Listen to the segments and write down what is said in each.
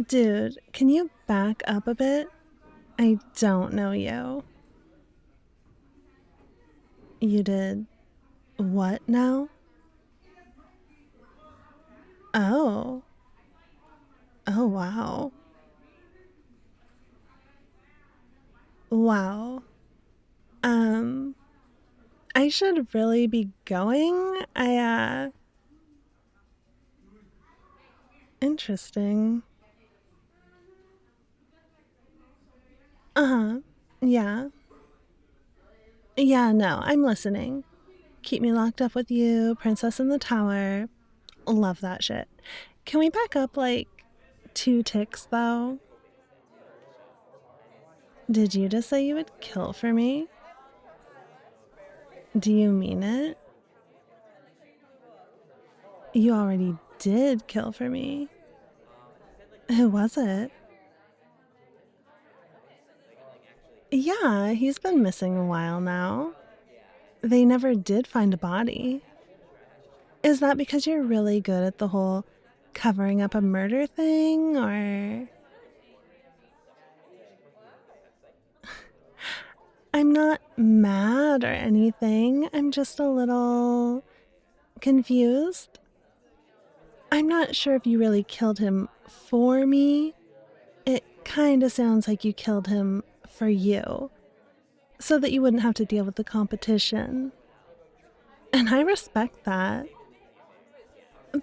Dude, can you back up a bit? I don't know you. You did what now? Oh. Oh, wow. Wow. Um, I should really be going. Interesting. Uh huh. Yeah. Yeah, no, I'm listening. Keep me locked up with you, Princess in the Tower. Love that shit. Can we back up like 2 ticks though? Did you just say you would kill for me? Do you mean it? You already did kill for me. Who was it? Yeah, he's been missing a while now. They never did find a body. Is that because you're really good at the whole covering up a murder thing, or? I'm not mad or anything. I'm just a little confused. I'm not sure if you really killed him for me. It kind of sounds like you killed him for you, so that you wouldn't have to deal with the competition. And I respect that.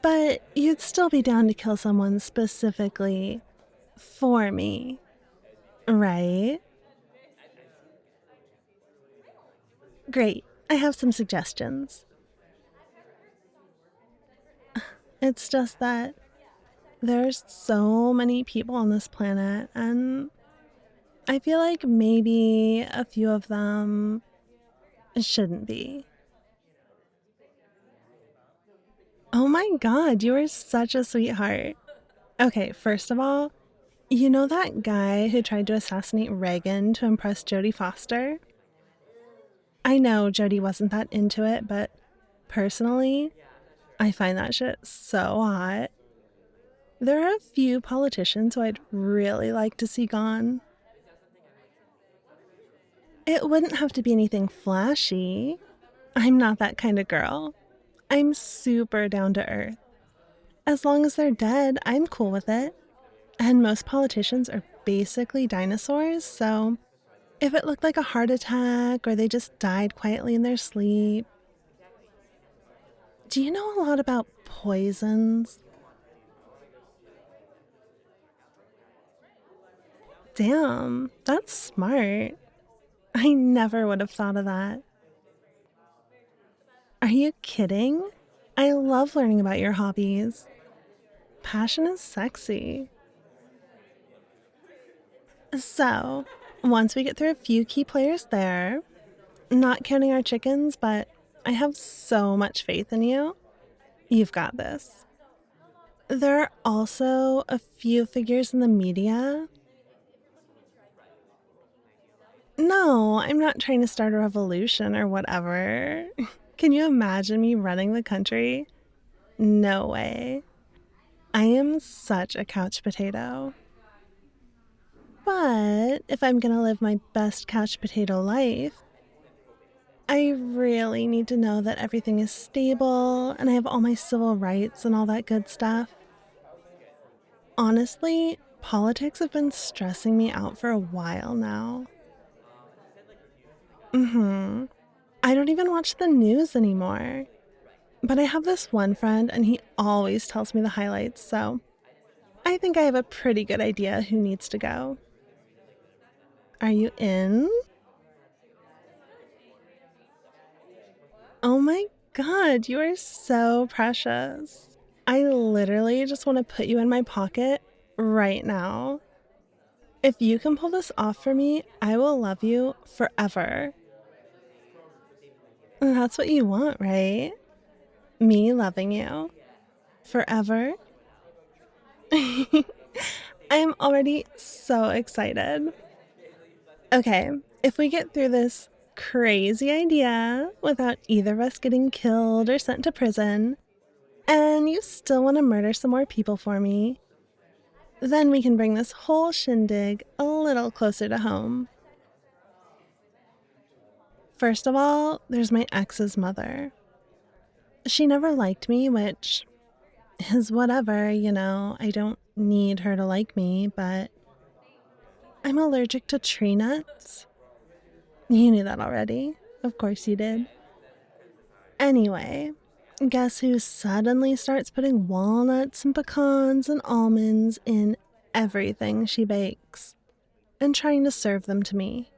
But you'd still be down to kill someone specifically for me, right? Great. I have some suggestions. It's just that there's so many people on this planet, and I feel like maybe a few of them shouldn't be. Oh my god, you are such a sweetheart. Okay, first of all, you know that guy who tried to assassinate Reagan to impress Jodie Foster? I know Jodie wasn't that into it, but personally, I find that shit so hot. There are a few politicians who I'd really like to see gone. It wouldn't have to be anything flashy. I'm not that kind of girl. I'm super down to earth. As long as they're dead, I'm cool with it. And most politicians are basically dinosaurs, so if it looked like a heart attack or they just died quietly in their sleep. Do you know a lot about poisons? Damn, that's smart. I never would have thought of that. Are you kidding? I love learning about your hobbies. Passion is sexy. So, once we get through a few key players there, not counting our chickens, but I have so much faith in you. You've got this. There are also a few figures in the media. No, I'm not trying to start a revolution or whatever. Can you imagine me running the country? No way. I am such a couch potato. But if I'm gonna live my best couch potato life, I really need to know that everything is stable and I have all my civil rights and all that good stuff. Honestly, politics have been stressing me out for a while now. I don't even watch the news anymore. But I have this one friend and he always tells me the highlights, so I think I have a pretty good idea who needs to go. Are you in? Oh my god, you are so precious. I literally just want to put you in my pocket right now. If you can pull this off for me, I will love you forever. That's what you want, right? Me loving you forever. I'm already so excited. Okay, if we get through this crazy idea without either of us getting killed or sent to prison, and you still want to murder some more people for me, Then we can bring this whole shindig a little closer to home. First of all, there's my ex's mother. She never liked me, which is whatever, I don't need her to like me, but I'm allergic to tree nuts. You knew that already. Of course you did. Anyway, guess who suddenly starts putting walnuts and pecans and almonds in everything she bakes and trying to serve them to me?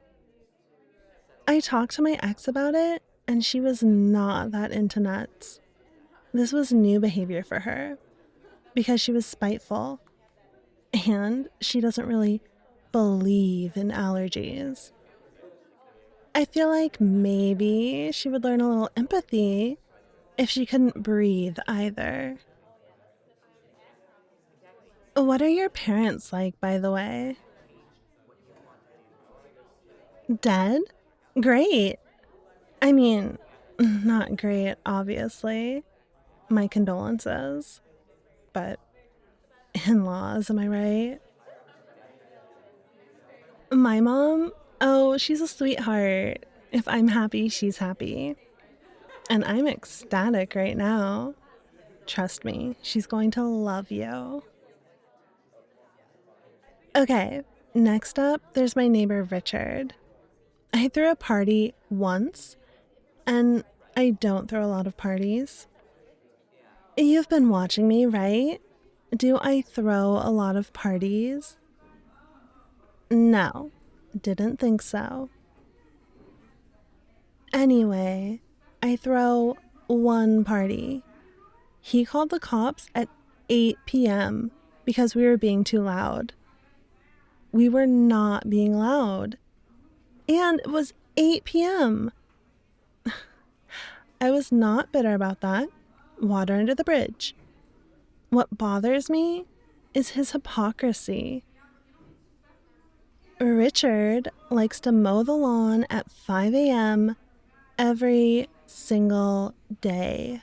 I talked to my ex about it, and she was not that into nuts. This was new behavior for her because she was spiteful and she doesn't really believe in allergies. I feel like maybe she would learn a little empathy if she couldn't breathe either. What are your parents like, by the way? Dead? Great. I mean, not great, obviously. My condolences. But in laws, am I right? My mom? Oh, she's a sweetheart. If I'm happy, she's happy. And I'm ecstatic right now. Trust me, she's going to love you. Okay, next up, there's my neighbor Richard. I threw a party once, and I don't throw a lot of parties. You've been watching me, right? Do I throw a lot of parties? No, didn't think so. Anyway, I throw one party. He called the cops at 8 p.m. because we were being too loud. We were not being loud. And it was 8 p.m. I was not bitter about that. Water under the bridge. What bothers me is his hypocrisy. Richard likes to mow the lawn at 5 a.m. every single day.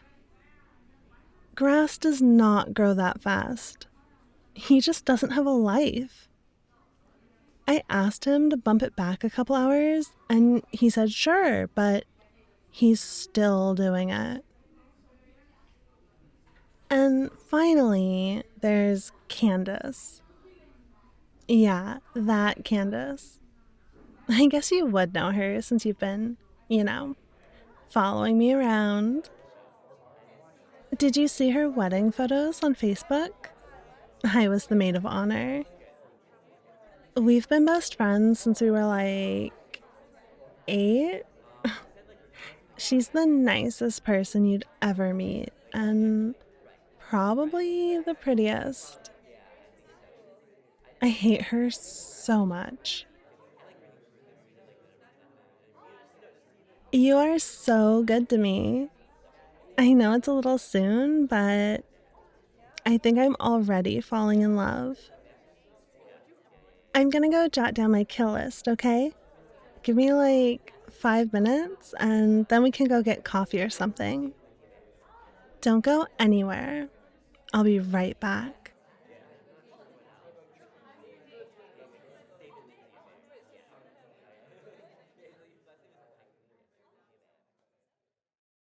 Grass does not grow that fast. He just doesn't have a life. I asked him to bump it back a couple hours, and he said sure, but he's still doing it. And finally, there's Candace. Yeah, that Candace. I guess you would know her since you've been, following me around. Did you see her wedding photos on Facebook? I was the maid of honor. We've been best friends since we were like 8. She's the nicest person you'd ever meet, and probably the prettiest. I hate her so much. You are so good to me. I know it's a little soon, but I think I'm already falling in love. I'm gonna go jot down my kill list, okay? Give me like 5 minutes and then we can go get coffee or something. Don't go anywhere. I'll be right back.